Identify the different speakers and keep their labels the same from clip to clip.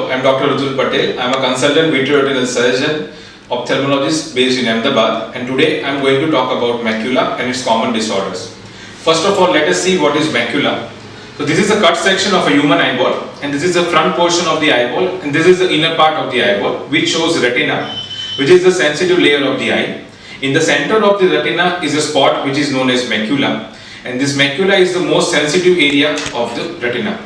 Speaker 1: Hello, I'm Dr. Rutul Patel. I'm a consultant vitreoretinal surgeon, ophthalmologist based in Ahmedabad, and today I'm going to talk about macula and its common disorders. First of all, let us see what is macula. So this is a cut section of a human eyeball, and this is the front portion of the eyeball, and this is the inner part of the eyeball, which shows retina, which is the sensitive layer of the eye. In the center of the retina is a spot which is known as macula, and this macula is the most sensitive area of the retina,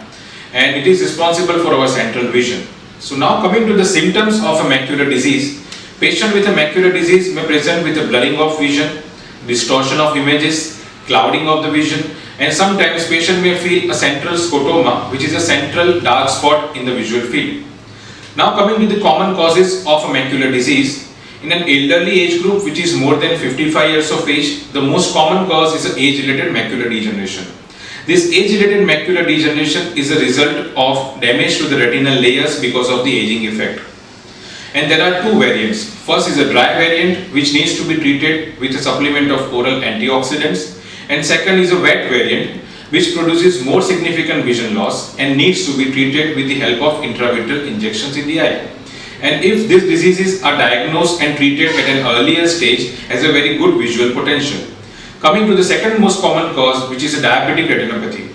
Speaker 1: and it is responsible for our central vision. So now coming to the symptoms of a macular disease, patient with a macular disease may present with a blurring of vision, distortion of images, clouding of the vision, and sometimes patient may feel a central scotoma, which is a central dark spot in the visual field. Now coming to the common causes of a macular disease, in an elderly age group which is more than 55 years of age, the most common cause is age-related macular degeneration. This age-related macular degeneration is a result of damage to the retinal layers because of the aging effect. And there are two variants. First is a dry variant which needs to be treated with a supplement of oral antioxidants, and second is a wet variant which produces more significant vision loss and needs to be treated with the help of intravitreal injections in the eye. And if these diseases are diagnosed and treated at an earlier stage, has a very good visual potential. Coming to the second most common cause, which is a diabetic retinopathy.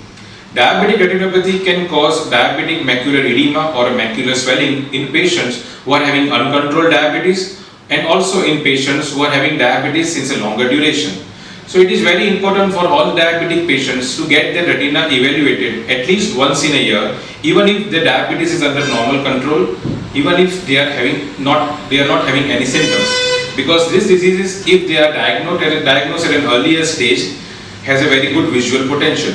Speaker 1: Diabetic retinopathy can cause diabetic macular edema or a macular swelling in patients who are having uncontrolled diabetes, and also in patients who are having diabetes since a longer duration. So it is very important for all diabetic patients to get their retina evaluated at least once in a year, even if their diabetes is under normal control, even if they are not having any symptoms, because these diseases, if they are diagnosed at an earlier stage, has a very good visual potential.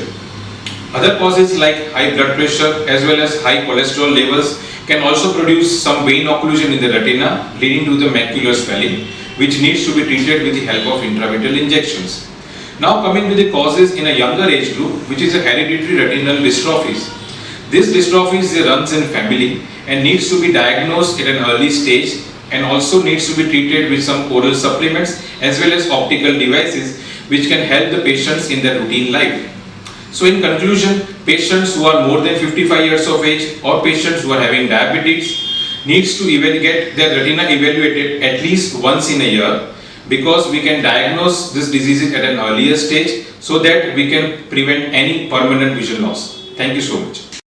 Speaker 1: Other causes like high blood pressure as well as high cholesterol levels can also produce some vein occlusion in the retina, leading to the macular swelling, which needs to be treated with the help of intravitreal injections. Now coming to the causes in a younger age group, which is a hereditary retinal dystrophies. This dystrophies runs in family and needs to be diagnosed at an early stage, and also needs to be treated with some oral supplements as well as optical devices which can help the patients in their routine life. So in conclusion, patients who are more than 55 years of age or patients who are having diabetes needs to get their retina evaluated at least once in a year, because we can diagnose this disease at an earlier stage so that we can prevent any permanent vision loss. Thank you so much.